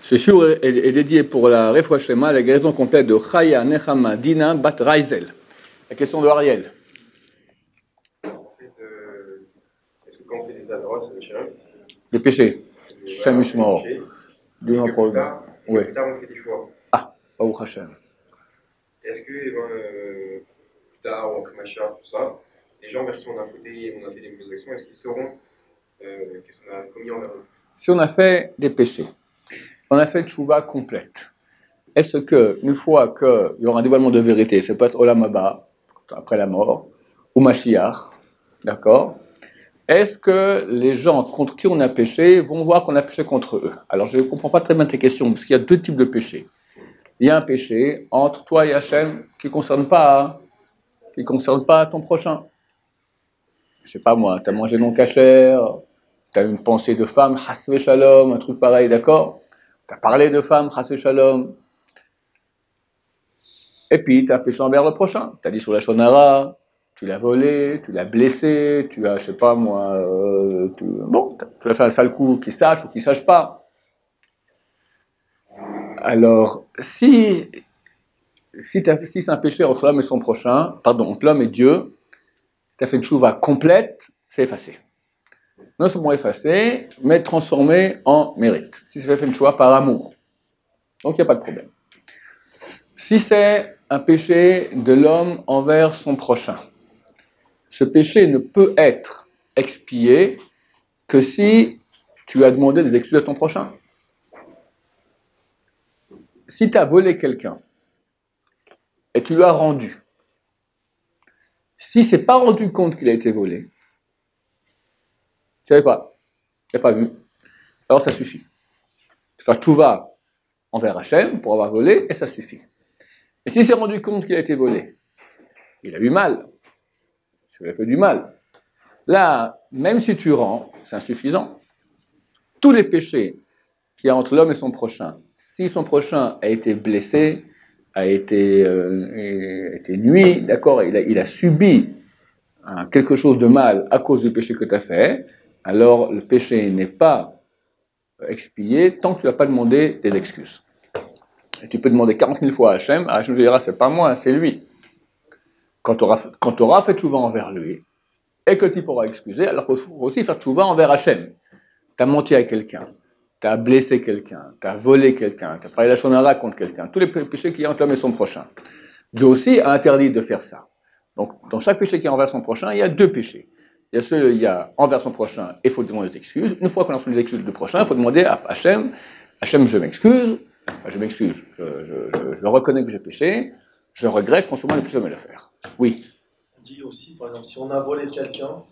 Ce shiur est dédié pour la Refoua Shlema, la guérison complète de Chaya Nechama Dina Bat Raizel. La question de Ariel. En fait, est-ce que quand on fait des adrotes, Des péchés. Shem Mishmor. Plus tard, on fait des choix. Ah, Baruch Hashem. Est-ce que, plus tard, ou en Kamashar, tout ça, les gens vers qui on a fauté, on a fait des mauvaises actions, est-ce qu'ils sauront qu'est-ce qu'on a commis envers eux? Si on a fait des péchés, on a fait tchouva complète, est-ce que, une fois qu'il y aura un dévoilement de vérité, ça peut être Olam Haba, après la mort, ou Mashiach, d'accord? Est-ce que les gens contre qui on a péché vont voir qu'on a péché contre eux? Alors je ne comprends pas très bien tes questions, parce qu'il y a deux types de péchés. Il y a un péché entre toi et Hachem qui ne concerne pas ton prochain. Je ne sais pas moi, tu as mangé non cachère, tu as une pensée de femme, Hasve Shalom, un truc pareil, d'accord? Tu as parlé de femme, Hasve Shalom. Et puis tu as péché envers le prochain. Tu as dit sur la Shonara, tu l'as volé, tu l'as blessé, tu as, je sais pas moi, tu as fait un sale coup qui sache ou qui sache pas. Alors, si c'est un péché entre l'homme et son prochain, entre l'homme et Dieu, tu as fait une chouva complète, c'est effacé. Non seulement effacé, mais transformé en mérite. Si c'est fait une chouva par amour. Donc il n'y a pas de problème. Si c'est un péché de l'homme envers son prochain, ce péché ne peut être expié que si tu as demandé des excuses à ton prochain. Si tu as volé quelqu'un et tu lui as rendu, si c'est pas rendu compte qu'il a été volé, tu savais pas, tu n'as pas vu, alors ça suffit. Tu fais tchouva envers Hachem pour avoir volé et ça suffit. Et si c'est rendu compte qu'il a été volé, il a eu mal, ça lui a fait du mal. Là, même si tu rends, c'est insuffisant. Tous les péchés qu'il y a entre l'homme et son prochain, si son prochain a été blessé, a été nui, d'accord, il a subi quelque chose de mal à cause du péché que tu as fait, alors le péché n'est pas expié tant que tu n'as pas demandé des excuses. Et tu peux demander 40 000 fois à Hachem te dira c'est pas moi, c'est lui. Quand tu auras fait tchouva envers lui, et que tu pourras excuser, alors il faut aussi faire tchouva envers Hachem. Tu as menti à quelqu'un, tu as blessé quelqu'un, tu as volé quelqu'un, tu as parlé la shonara contre quelqu'un, tous les péchés qu'il y a entre l'homme et son prochain. Dieu aussi a interdit de faire ça. Donc, dans chaque péché qui est envers son prochain, il y a deux péchés. Il y a envers son prochain, et il faut demander des excuses. Une fois qu'on a reçu les excuses du prochain, il faut demander à Hachem, je m'excuse, je reconnais que j'ai péché, je regrette, je pense au moins ne plus jamais le faire. Oui. On dit aussi, par exemple, si on a volé quelqu'un,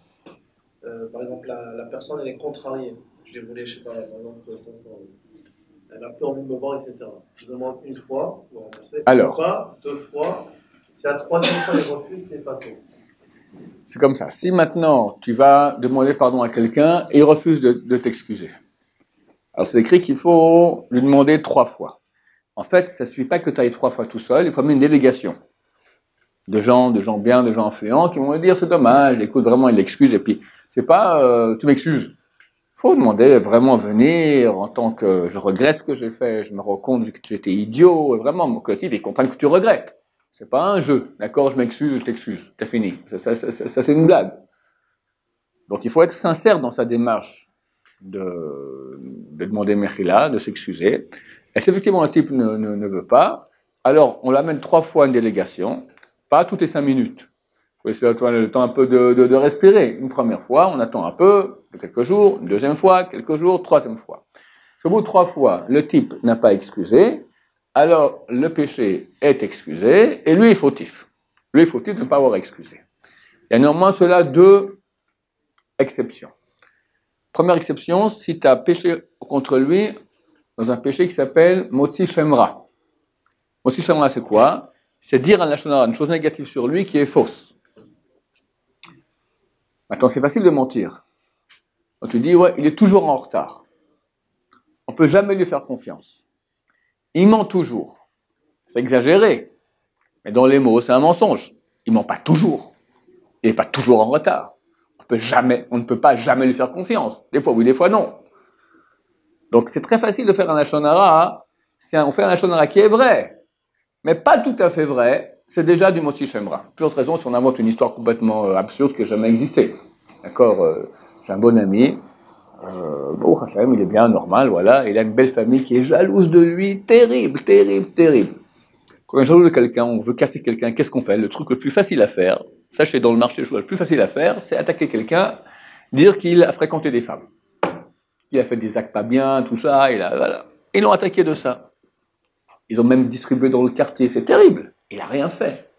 par exemple, la personne, elle est contrariée. Je l'ai volé, je sais pas, par exemple, 500 euros. Elle a plus envie de me voir, etc. Je demande une fois, vous remboursez. Alors. Pas, deux fois. C'est la troisième fois qu'il refuse, c'est passé. C'est comme ça. Si maintenant, tu vas demander pardon à quelqu'un et il refuse de t'excuser. Alors, c'est écrit qu'il faut lui demander 3 fois. En fait, ça ne suffit pas que tu ailles 3 fois tout seul, il faut amener une délégation de gens bien, de gens influents qui vont lui dire c'est dommage, écoute, vraiment, il l'excuse, et puis c'est pas tu m'excuses. Il faut demander vraiment venir en tant que je regrette ce que j'ai fait, je me rends compte que j'étais idiot, et vraiment, mon collectif, ils comprennent que tu regrettes. C'est pas un jeu, d'accord, je m'excuse, je t'excuse, c'est fini. Ça, c'est une blague. Donc il faut être sincère dans sa démarche de demander mechila, de s'excuser. Et si effectivement le type ne veut pas, alors on l'amène 3 fois à une délégation, pas toutes les 5 minutes. Il faut laisser le temps un peu de respirer. Une première fois, on attend un peu, quelques jours, une deuxième fois, quelques jours, troisième fois. Si au bout de 3 fois, le type n'a pas excusé, alors le péché est excusé et lui est fautif. Lui est fautif de ne pas avoir excusé. Il y a néanmoins cela 2 exceptions. Première exception, si tu as péché contre lui dans un péché qui s'appelle Motzi Shemra. Motzi Shemra, c'est quoi? C'est dire à la shonara une chose négative sur lui qui est fausse. Maintenant, c'est facile de mentir. Quand tu dis, ouais, il est toujours en retard. On ne peut jamais lui faire confiance. Il ment toujours. C'est exagéré. Mais dans les mots, c'est un mensonge. Il ne ment pas toujours. Il n'est pas toujours en retard. On ne peut pas jamais lui faire confiance. Des fois oui, des fois non. Donc c'est très facile de faire un lachon hara. On fait un lachon hara qui est vrai, mais pas tout à fait vrai. C'est déjà du motzi shemra. Plus autre raison si on invente une histoire complètement absurde qui n'a jamais existé. D'accord, j'ai un bon ami. Bon, Hachem, il est bien normal, voilà. Il a une belle famille qui est jalouse de lui, terrible, terrible, terrible. Quand on est jaloux de quelqu'un, on veut casser quelqu'un, qu'est-ce qu'on fait? Le truc le plus facile à faire, sachez dans le marché le plus facile à faire, c'est attaquer quelqu'un, dire qu'il a fréquenté des femmes, qu'il a fait des actes pas bien, tout ça, voilà. Ils l'ont attaqué de ça. Ils ont même distribué dans le quartier, c'est terrible. Il n'a rien fait.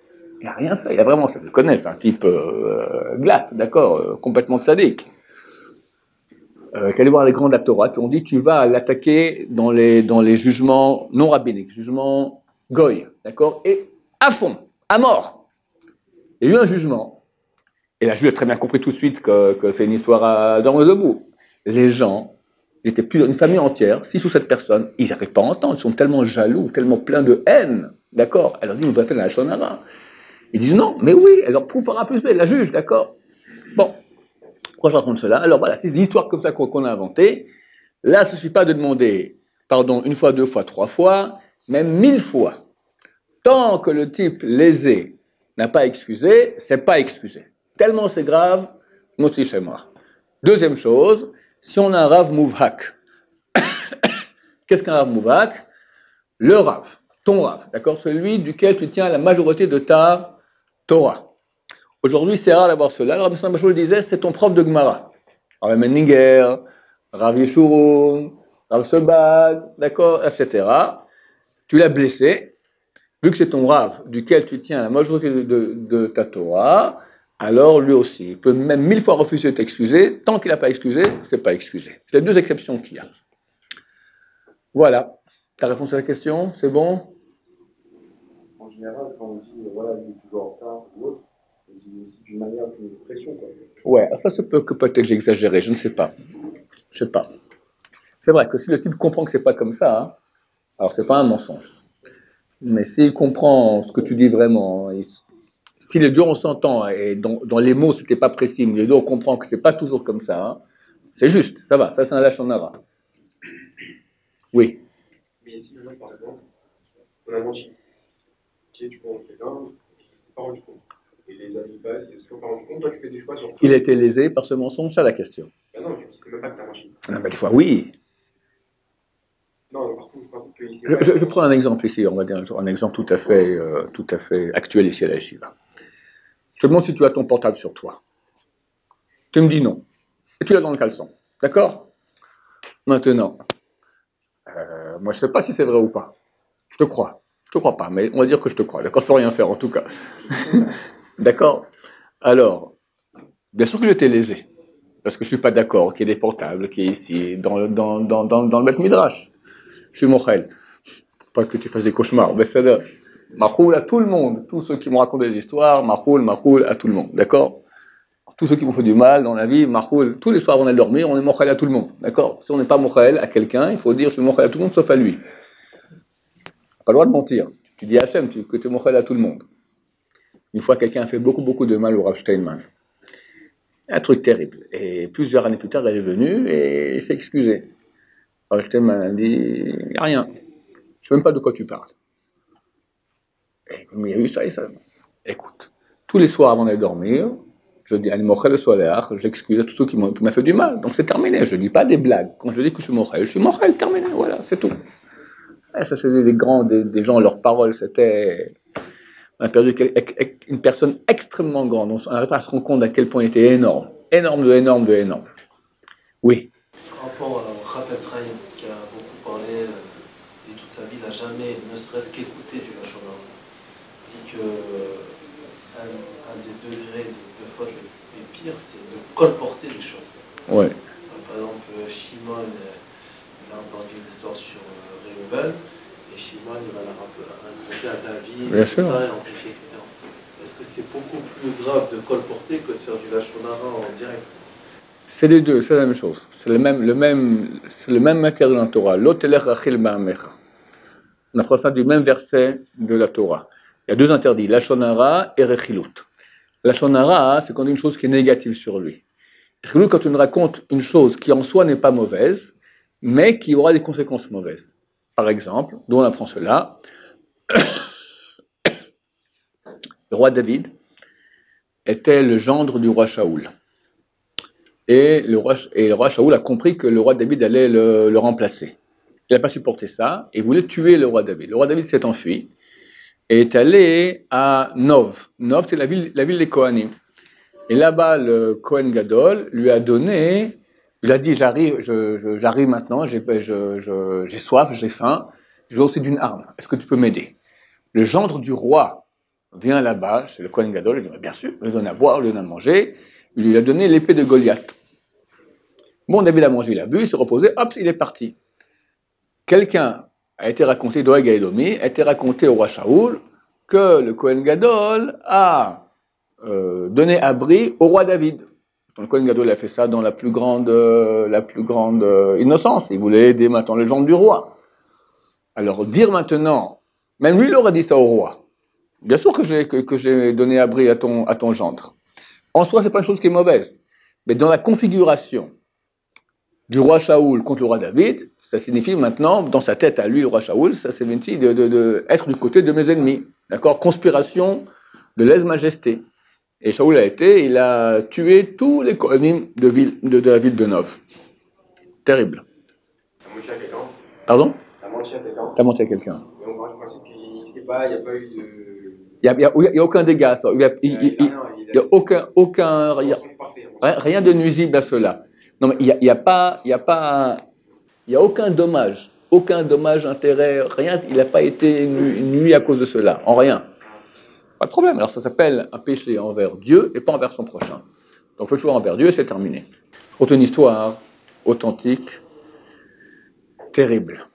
Il n'a rien fait. Il a vraiment, ça je connais, c'est un type glatte, d'accord, complètement sadique. J'allais voir les grands de la Torah qui ont dit tu vas l'attaquer dans les jugements non rabbiniques, jugements goy, d'accord, et à fond, à mort. Il y a eu un jugement, et la juge a très bien compris tout de suite que c'est une histoire à dormir debout. Les gens, ils étaient plus une famille entière, 6 ou 7 personnes, ils n'arrivent pas à entendre, ils sont tellement jaloux, tellement pleins de haine, d'accord. Elle leur dit, on va faire la lachon hara. Ils disent non, mais oui, elle leur prouve par A plus B, la juge, d'accord. Bon, pourquoi je raconte cela? Alors voilà, c'est une histoire comme ça qu'on a inventée. Là, il ne suffit pas de demander pardon 1 fois, 2 fois, 3 fois, même 1000 fois. Tant que le type lésé n'a pas excusé, c'est pas excusé. Tellement c'est grave, motzi shemra. Deuxième chose, si on a un rav mouvhak. Qu'est-ce qu'un rav mouvhak? Le rav, ton rav, d'accord, celui duquel tu tiens la majorité de ta Torah. Aujourd'hui, c'est rare d'avoir cela. Alors, M. Bachou le disait, c'est ton prof de Gemara. Rav Menninger, Rav Yeshurun, Rav Sebag, d'accord, etc. Tu l'as blessé. Vu que c'est ton Rav duquel tu tiens la majorité de ta Torah, alors lui aussi, il peut même 1000 fois refuser de t'excuser. Tant qu'il n'a pas excusé, c'est pas excusé. C'est les deux exceptions qu'il y a. Voilà. Ta réponse à la question, c'est bon? En général, quand on dit voilà, il est toujours en retard ou autre, on dit aussi d'une manière, d'une expression, quoi. Ouais, ça se peut que peut-être j'ai exagéré, je ne sais pas. Je sais pas. C'est vrai que si le type comprend que c'est pas comme ça, hein, alors c'est pas un mensonge. Mais s'il comprend ce que tu dis vraiment, et si les deux on s'entend, et dans les mots c'était pas précis, mais les deux on comprend que c'est pas toujours comme ça, hein, c'est juste, ça va, ça c'est un lachon hara. Oui. Mais si maintenant, par exemple, on a menti. Ok, tu prends quelqu'un, il ne s'est pas rendu compte. Et les années passent, il ne s'est toujours pas rendu compte, toi tu fais des choix sur toi. Il a été lésé par ce mensonge, ça la question. Ben non, tu ne sais même pas que tu as menti. Ah, mais des fois, oui. Non, par contre, je pense qu'il s'est Je prends un exemple ici, on va dire un exemple tout à fait actuel ici à la Yeshiva. Je te demande si tu as ton portable sur toi. Tu me dis non. Et tu l'as dans le caleçon. D'accord? Maintenant, moi je ne sais pas si c'est vrai ou pas. Je te crois. Je te crois pas, mais on va dire que je te crois. D'accord? Je peux rien faire en tout cas. D'accord? Alors, bien sûr que j'étais lésé. Parce que je ne suis pas d'accord qu'il y ait des portables qui est ici, dans le Beth Midrash. Je suis mochel. Pas que tu fasses des cauchemars. Mais c'est machoul à tout le monde. Tous ceux qui m'ont raconté des histoires, machoul à tout le monde. D'accord? Tous ceux qui m'ont fait du mal dans la vie, machoul, tous les soirs avant d'aller dormir, on est mochel à tout le monde. D'accord? Si on n'est pas mochel à quelqu'un, il faut dire je suis mochel à tout le monde sauf à lui. Pas le droit de mentir. Tu dis à Hachem que tu es mochel à tout le monde. Une fois, quelqu'un a fait beaucoup de mal au Rav Steinman. Un truc terrible. Et plusieurs années plus tard, il est venu et il s'est excusé. Rav Steinman a dit, il n'y a rien. Je ne sais même pas de quoi tu parles. Et comme il y a eu ça et ça. Écoute, tous les soirs avant d'aller dormir, je dis, mochel le soleach, j'excuse à tous ceux qui m'ont fait du mal. Donc c'est terminé. Je ne dis pas des blagues. Quand je dis que je suis mochel, terminé. Voilà, c'est tout. Et ça, c'était des gens, leurs paroles, c'était. On a perdu une personne extrêmement grande. On n'arrive pas à se rendre compte à quel point il était énorme. Énorme. Oui. Par rapport à Chafetz Chaim, qui a beaucoup parlé, dit toute sa vie, il n'a jamais, ne serait-ce qu'écouté du lachon hara. Il dit que un des degrés de faute les pires, c'est de colporter les choses. Ouais. Par exemple, Shimon, il a entendu l'histoire sur Réhouven, et Shimon, il va la raconter à David, bien tout sûr. ça, et amplifier, etc. Est-ce que c'est beaucoup plus grave de colporter que de faire du lachon hara en direct? C'est les deux, c'est la même chose. C'est le même matière de la Torah. L'otelech rachil ba'amecha. On apprend ça du même verset de la Torah. Il y a deux interdits, lachon hara et rechilut. Lachon hara, c'est quand on dit une chose qui est négative sur lui. Rechilut, quand on raconte une chose qui en soi n'est pas mauvaise, mais qui aura des conséquences mauvaises. Par exemple, d'où on apprend cela, le roi David était le gendre du roi Shaoul. Et le roi Shaoul a compris que le roi David allait le remplacer. Il n'a pas supporté ça et voulait tuer le roi David. Le roi David s'est enfui et est allé à Nov. Nov, c'est la ville des Kohanim. Et là-bas, le Kohen Gadol lui a donné, il a dit, j'arrive maintenant, j'ai soif, j'ai faim, je veux aussi d'une arme. Est-ce que tu peux m'aider? Le gendre du roi vient là-bas, chez le Kohen Gadol, il dit, bien sûr, il lui donne à boire, il lui donne à manger, il lui a donné l'épée de Goliath. Bon, David a mangé, il a bu, il s'est reposé, hop, il est parti. Quelqu'un a été raconté, Doeg à Edomi, a été raconté au roi Shaoul que le Kohen Gadol a donné abri au roi David. Donc, le Kohen Gadol a fait ça dans la plus grande innocence. Il voulait aider maintenant le gendre du roi. Alors, dire maintenant, même lui, il aurait dit ça au roi. Bien sûr que j'ai donné abri à ton gendre. En soi, c'est pas une chose qui est mauvaise. Mais dans la configuration du roi Shaoul contre le roi David, ça signifie maintenant, dans sa tête à lui, le roi Shaoul, ça signifie être du côté de mes ennemis. D'accord? Conspiration de lèse-majesté. Et Shaoul il a tué tous les Kohanim de la ville de Nov. Terrible. T'as menti à quelqu'un? Pardon? T'as menti à quelqu'un? T'as menti à quelqu'un. Mais on part du principe qu'il ne sait pas, il n'y a pas eu de. Il n'y a aucun dégât, ça. Il n'y a aucun rien de nuisible à cela. Non, mais il y a aucun dommage, intérêt, rien, il n'a pas été nuit à cause de cela, en rien. Pas de problème. Alors ça s'appelle un péché envers Dieu et pas envers son prochain. Donc il faut toujours envers Dieu et c'est terminé. C'est une histoire authentique, terrible.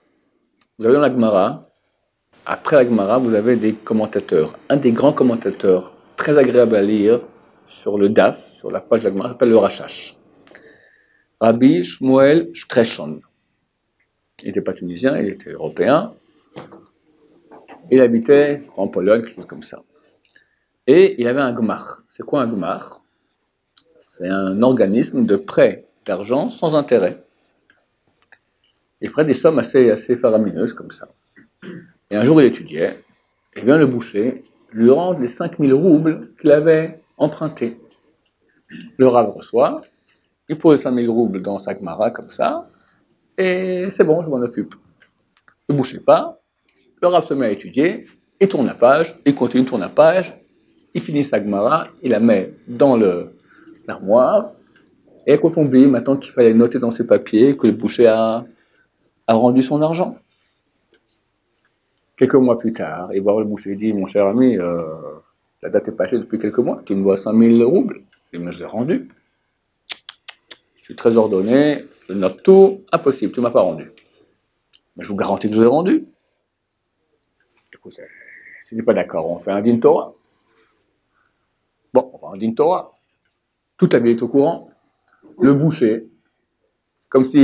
Vous avez dans la Gemara, après la Gemara, vous avez des commentateurs. Un des grands commentateurs, très agréable à lire, sur le DAF, sur la page de la Gemara, s'appelle le Rashash. Rabbi Shmuel Shkreshon. Il n'était pas tunisien, il était européen. Il habitait, je crois, en Pologne, quelque chose comme ça. Et il avait un gmar. C'est quoi un gmar? C'est un organisme de prêt d'argent sans intérêt. Il prête des sommes assez faramineuses comme ça. Et un jour il étudiait, et vient le boucher lui rendre les 5000 roubles qu'il avait empruntés. Le Rav reçoit, il pose les 5000 roubles dans sa gmara comme ça, et c'est bon, je m'en occupe. Le boucher part, le Rav se met à étudier, il tourne la page, il continue, tourne la page, il finit sa Gemara, il la met dans l'armoire, et quand on oublie maintenant qu'il fallait noter dans ses papiers que le boucher a rendu son argent. Quelques mois plus tard, il voit le boucher, il dit, mon cher ami, la date est passée depuis quelques mois, tu me dois 5000 roubles, il me les a rendus. Je suis très ordonné, je note tout, impossible, tu ne m'as pas rendu. Mais je vous garantis que je vous ai rendu. Écoute, si tu n'es pas d'accord, on fait un din Torah. Bon, on va un din Torah. Toute la ville est au courant. Le boucher, comme si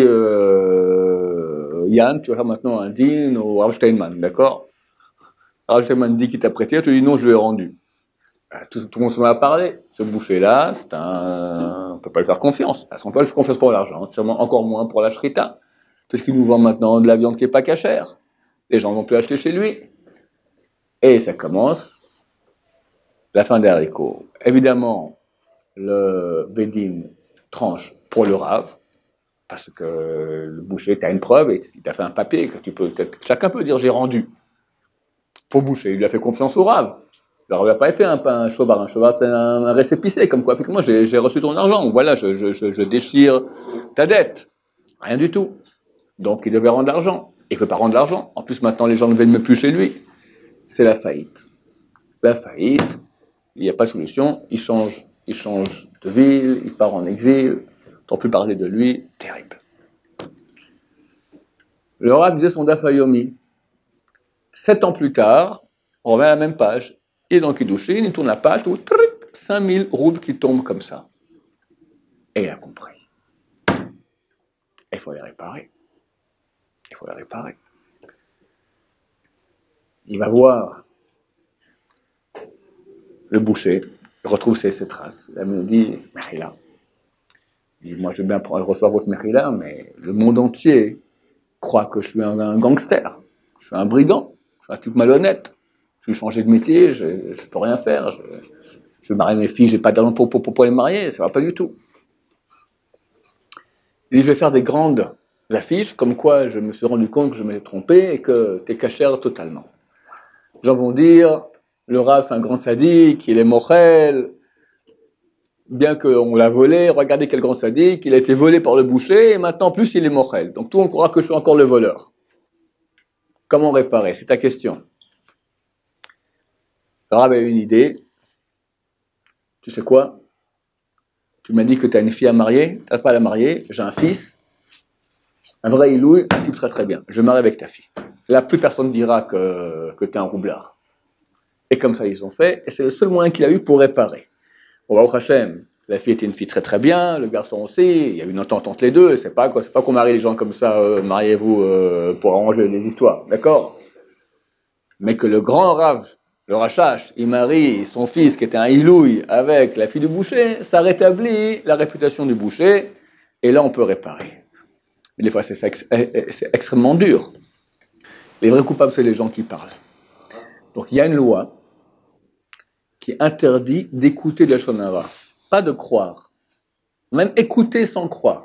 Yann, tu vas faire maintenant un din au Rav Steinman, d'accord? Rav Steinman dit qu'il t'a prêté, tu dis non, je lui ai rendu. Tout le monde se met à parler. Ce boucher-là, on ne peut pas lui faire confiance. Parce qu'on peut lui faire confiance pour l'argent, sûrement encore moins pour la shrita. Parce qu'il nous vend maintenant de la viande qui n'est pas cachère. Les gens ne vont plus acheter chez lui. Et ça commence la fin des haricots. Évidemment, le Bédin tranche pour le Rav, parce que le boucher, tu as une preuve, et il t'a fait un papier, que chacun peut dire j'ai rendu. Pour le boucher, il lui a fait confiance au Rav. Le Rav n'a pas fait un chobar. Un chobar, c'est un récépissé, comme quoi, effectivement, j'ai reçu ton argent, voilà, je déchire ta dette. Rien du tout. Donc, il devait rendre l'argent. Il ne peut pas rendre l'argent. En plus, maintenant, les gens ne viennent même plus chez lui. C'est la faillite. La faillite, il n'y a pas de solution, il change de ville, il part en exil, on ne peut plus parler de lui, terrible. Le Rav disait son Daf Yomi. 7 ans plus tard, on revient à la même page. Il est dans Kiddushin, il tourne la page, 5000 roubles qui tombent comme ça. Et il a compris. Il faut les réparer. Il va voir le boucher, il retrouve ses traces. Il me dit, Mechila. Il dit, moi je veux bien recevoir votre Mechila, mais le monde entier croient que je suis un gangster, je suis un brigand, je suis un type malhonnête, je vais changer de métier, je ne peux rien faire, je vais marier mes filles, j'ai pas d'argent pour les marier, ça va pas du tout. Et je vais faire des grandes affiches, comme quoi je me suis rendu compte que je m'étais trompé et que t'es cachère totalement. Les gens vont dire, le Rav c'est un grand sadique, il est mochel, bien qu'on l'a volé, regardez quel grand sadique, il a été volé par le boucher et maintenant en plus il est mochel. Donc tout le monde croira que je suis encore le voleur. Comment réparer? C'est ta question. Le Rav a eu une idée. Tu sais quoi? Tu m'as dit que tu as une fille à marier, tu n'as pas à la marier, j'ai un fils, un vrai ilouï, un type très très bien. Je marie avec ta fille. Là, plus personne ne dira que tu es un roublard. Et comme ça, ils ont fait, et c'est le seul moyen qu'il a eu pour réparer. Bon, au Hachem, la fille était une fille très très bien, le garçon aussi, il y a une entente entre les deux, c'est pas qu'on marie les gens comme ça, mariez-vous pour arranger les histoires, d'accord? Mais que le grand Rav, le Rachash, il marie son fils qui était un ilouï avec la fille du boucher, ça rétablit la réputation du boucher, et là on peut réparer. Mais des fois c'est extrêmement dur. Les vrais coupables, c'est les gens qui parlent. Donc il y a une loi qui interdit d'écouter de la Lachon Hara, pas de croire, même écouter sans croire.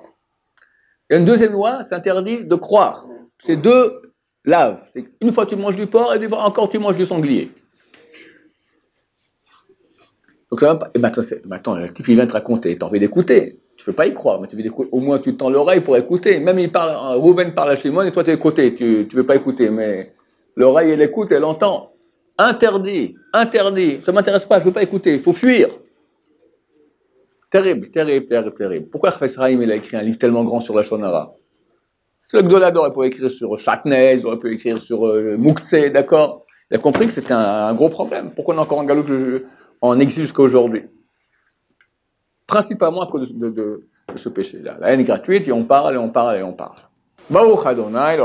Il y a une deuxième loi, c'est interdit de croire. C'est deux laves. C'est une fois tu manges du porc et une fois encore tu manges du sanglier. Donc là, maintenant, le type il vient te raconter, tu as envie d'écouter, tu ne veux pas y croire, mais tu veux au moins tu tends l'oreille pour écouter. Même il parle, Rouven parle à Shimon et toi tu es écouté, tu ne veux pas écouter, mais l'oreille elle écoute, elle entend. Interdit, ça ne m'intéresse pas, je ne veux pas écouter, il faut fuir. Terrible. Pourquoi Chafetz Chaim il a écrit un livre tellement grand sur la Lachon Hara? C'est le Gdolador, il pourrait écrire sur Shatnez, il peut écrire sur Mouktsé, d'accord? Il a compris que c'était un gros problème. Pourquoi on a encore un galop en exil jusqu'à aujourd'hui? Principalement à cause de ce péché-là. La haine gratuite, et on parle. Baruch Adonai,